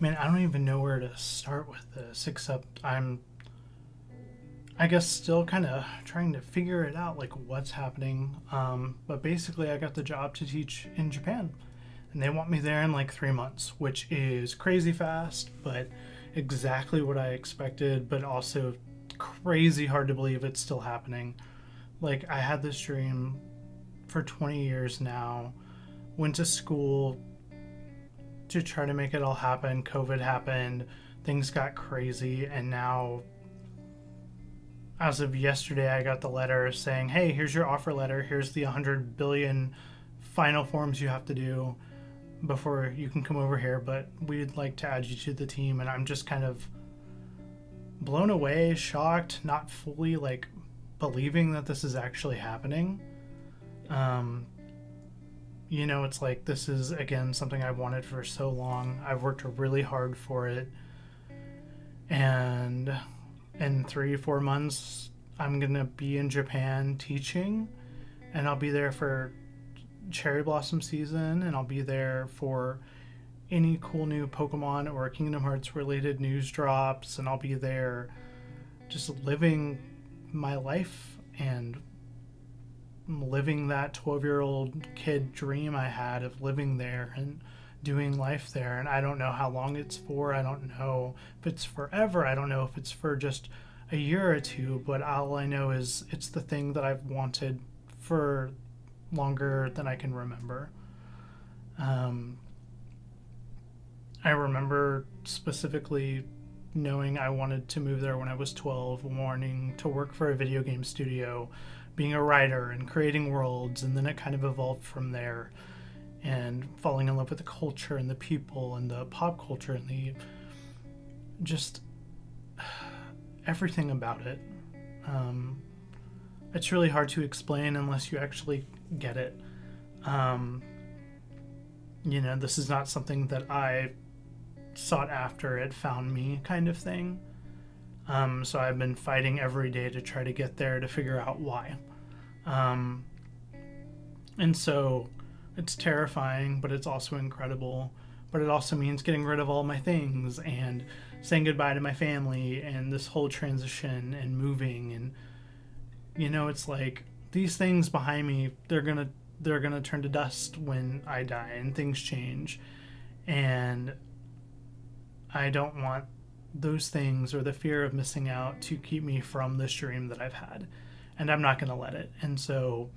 Man, I don't even know where to start with this, except I guess, still kind of trying to figure it out, like what's happening. But basically, I got the job to teach in Japan, and they want me there in like 3 months, which is crazy fast, but exactly what I expected, but also crazy hard to believe it's still happening. Like, I had this dream for 20 years now, went to school to try to make it all happen. COVID happened, things got crazy, and now, as of yesterday, I got the letter saying, hey, here's your offer letter, here's the 100 billion final forms you have to do before you can come over here, but we'd like to add you to the team. And I'm just kind of blown away, shocked, not fully like believing that this is actually happening. Um, it's like this is again something I've wanted for so long. I've worked really hard for it, and in 3 4 months, I'm gonna be in Japan teaching, and I'll be there for cherry blossom season, and I'll be there for any cool new Pokemon or Kingdom Hearts related news drops, and I'll be there just living my life and living that 12-year-old kid dream I had of living there and doing life there. And I don't know how long it's for. I don't know if it's forever. I don't know if it's for just a year or two, but all I know is it's the thing that I've wanted for longer than I can remember. Um, I remember specifically knowing I wanted to move there when I was 12, wanting to work for a video game studio, being a writer and creating worlds, and then it kind of evolved from there, and falling in love with the culture and the people and the pop culture and the just everything about it. Um, it's really hard to explain unless you actually get it. Um, this is not something that I sought after, it found me kind of thing. So I've been fighting every day to try to get there to figure out why. Um, and so it's terrifying, but it's also incredible. But it also means getting rid of all my things and saying goodbye to my family and this whole transition and moving. And it's like these things behind me, they're gonna turn to dust when I die and things change. And I don't want those things or the fear of missing out to keep me from this dream that I've had. And I'm not going to let it. And so,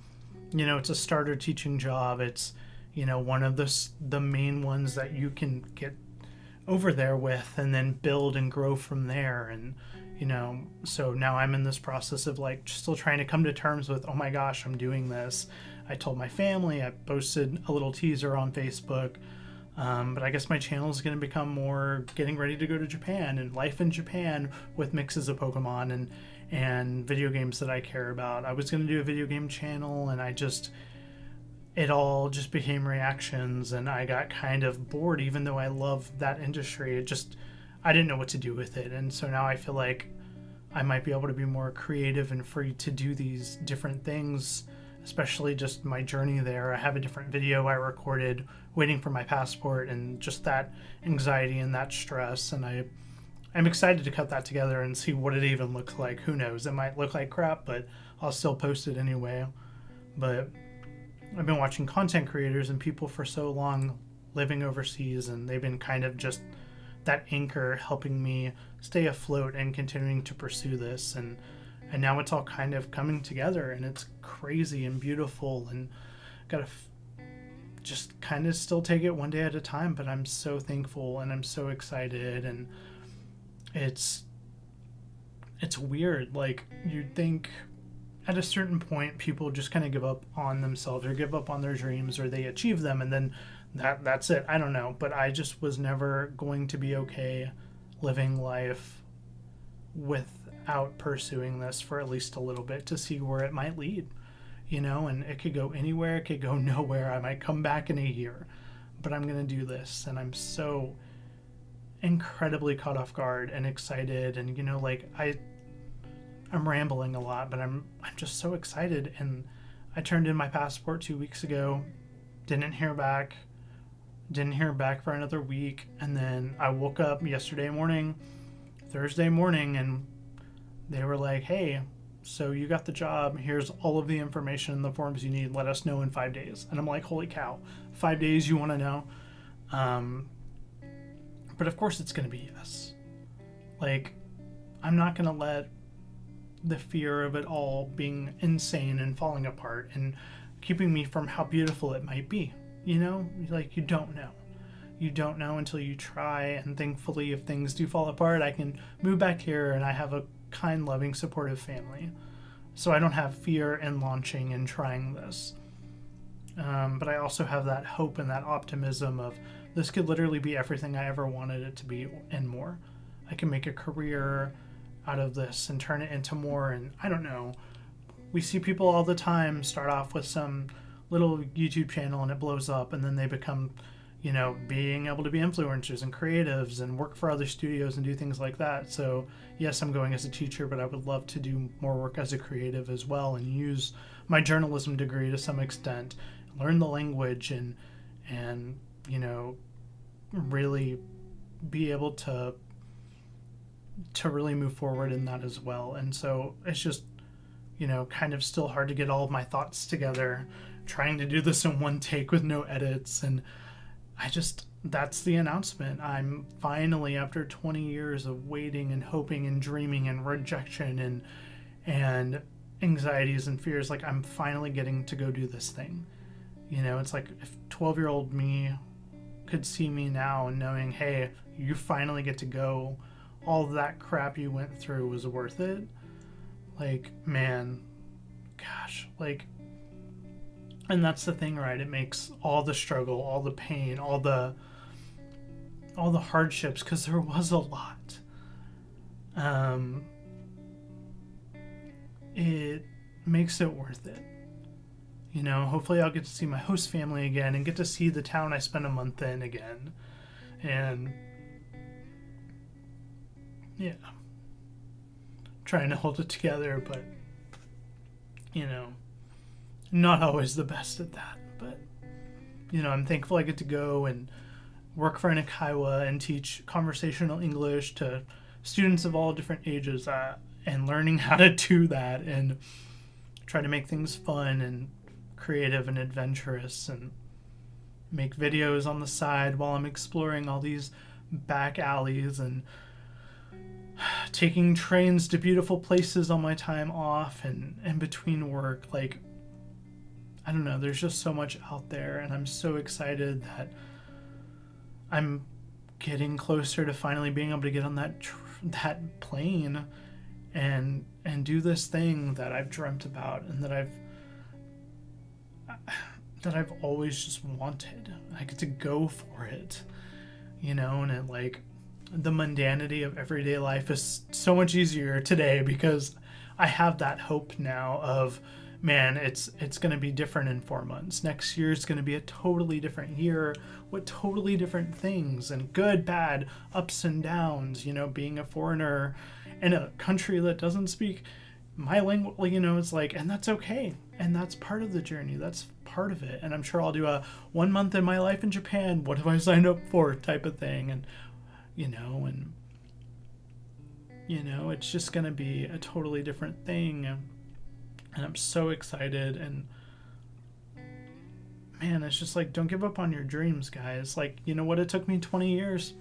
it's a starter teaching job. It's, one of the main ones that you can get over there with and then build and grow from there. And, so now I'm in this process of like still trying to come to terms with, oh my gosh, I'm doing this. I told my family, I posted a little teaser on Facebook. But I guess my channel is going to become more getting ready to go to Japan and life in Japan with mixes of Pokemon and video games that I care about. I was going to do a video game channel, and it all just became reactions, and I got kind of bored. Even though I love that industry, I didn't know what to do with it. And so now I feel like I might be able to be more creative and free to do these different things, especially just my journey there. I have a different video I recorded waiting for my passport, and just that anxiety and that stress. And I'm excited to cut that together and see what it even looks like. Who knows? It might look like crap, but I'll still post it anyway. But I've been watching content creators and people for so long living overseas, and they've been kind of just that anchor helping me stay afloat and continuing to pursue this. And now it's all kind of coming together, and it's crazy and beautiful, and gotta just kind of still take it one day at a time. But I'm so thankful and I'm so excited, and it's weird. Like, you'd think at a certain point people just kind of give up on themselves or give up on their dreams, or they achieve them and then that's it. I don't know, but I just was never going to be okay living life without pursuing this for at least a little bit to see where it might lead. And it could go anywhere, it could go nowhere. I might come back in a year, but I'm going to do this. And I'm so incredibly caught off guard and excited. And, I'm rambling a lot, but I'm just so excited. And I turned in my passport 2 weeks ago, didn't hear back. Didn't hear back for another week. And then I woke up Thursday morning, and they were like, hey, so you got the job. Here's all of the information and the forms you need. Let us know in 5 days. And I'm like, holy cow, 5 days you want to know? But of course it's going to be yes. Like, I'm not going to let the fear of it all being insane and falling apart and keeping me from how beautiful it might be. You know, like, you don't know. You don't know until you try. And thankfully, if things do fall apart, I can move back here, and I have a kind, loving, supportive family. So I don't have fear in launching and trying this. But I also have that hope and that optimism of this could literally be everything I ever wanted it to be and more. I can make a career out of this and turn it into more. And I don't know. We see people all the time start off with some little YouTube channel and it blows up, and then they become, you know, being able to be influencers and creatives and work for other studios and do things like that. So yes, I'm going as a teacher, but I would love to do more work as a creative as well, and use my journalism degree to some extent, learn the language, and you know, really be able to really move forward in that as well. And so it's just, you know, kind of still hard to get all of my thoughts together, trying to do this in one take with no edits. And that's the announcement. I'm finally, after 20 years of waiting and hoping and dreaming and rejection and anxieties and fears, like, I'm finally getting to go do this thing. You know, it's like if 12-year-old me could see me now and knowing, hey, you finally get to go, all that crap you went through was worth it. Like, man, gosh, like, and that's the thing, right? It makes all the struggle, all the pain, all the hardships, because there was a lot. It makes it worth it. You know, hopefully I'll get to see my host family again and get to see the town I spent a month in again. And yeah, trying to hold it together, but, you know, not always the best at that. But, you know, I'm thankful I get to go and work for Nick Iowa and teach conversational English to students of all different ages, and learning how to do that and try to make things fun and creative and adventurous, and make videos on the side while I'm exploring all these back alleys and taking trains to beautiful places on my time off and in between work. Like, I don't know, there's just so much out there, and I'm so excited that I'm getting closer to finally being able to get on that plane and do this thing that I've dreamt about and that I've always just wanted. I get to go for it, you know. And it, like, the mundanity of everyday life is so much easier today because I have that hope now of, man, it's going to be different in 4 months. Next year is going to be a totally different year with totally different things, and good, bad, ups and downs, you know, being a foreigner in a country that doesn't speak my language, you know. It's like, and that's okay. And that's part of the journey. That's part of it. And I'm sure I'll do a 1 month in my life in Japan. What have I signed up for type of thing. And, you know, it's just going to be a totally different thing. And I'm so excited. And man, it's just like, don't give up on your dreams, guys. Like, you know what? It took me 20 years,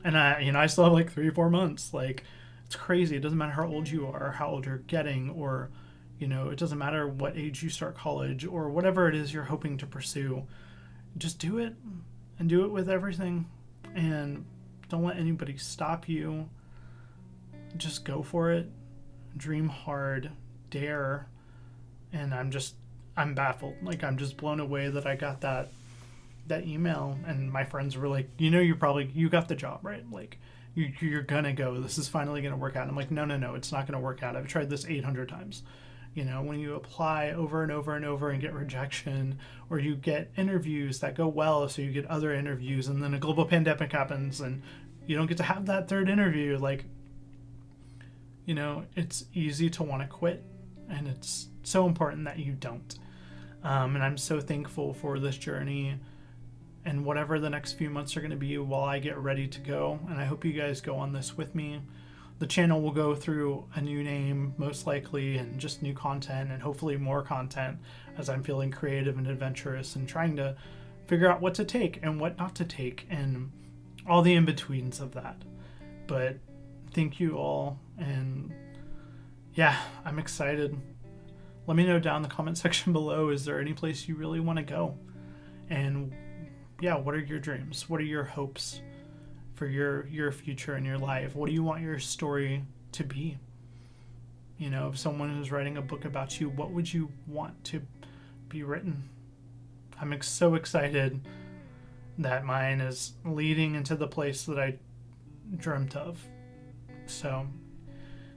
and I still have like 3 or 4 months. Like, it's crazy. It doesn't matter how old you are, or how old you're getting, or, you know, it doesn't matter what age you start college or whatever it is you're hoping to pursue. Just do it, and do it with everything, and don't let anybody stop you. Just go for it. Dream hard. Dare. And I'm baffled. Like, I'm just blown away that I got that email, and my friends were like, you know, you got the job, right? Like, you're gonna go. This is finally gonna work out. And I'm like, no, it's not gonna work out. I've tried this 800 times. You know, when you apply over and over and over and get rejection, or you get interviews that go well, so you get other interviews, and then a global pandemic happens and you don't get to have that third interview, like, you know, it's easy to want to quit, and it's so important that you don't. And I'm so thankful for this journey and whatever the next few months are going to be while I get ready to go. And I hope you guys go on this with me. The channel will go through a new name, most likely, and just new content, and hopefully more content as I'm feeling creative and adventurous and trying to figure out what to take and what not to take and all the in-betweens of that. But thank you all, and yeah, I'm excited. Let me know down in the comment section below, is there any place you really want to go? And yeah, what are your dreams? What are your hopes for your future and your life? What do you want your story to be? You know, if someone is writing a book about you, what would you want to be written? I'm so excited that mine is leading into the place that I dreamt of. So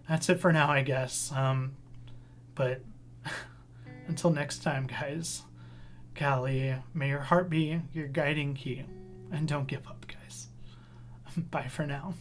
that's it for now, I guess. But until next time, guys, Callie, may your heart be your guiding key, and don't give up, guys. Bye for now.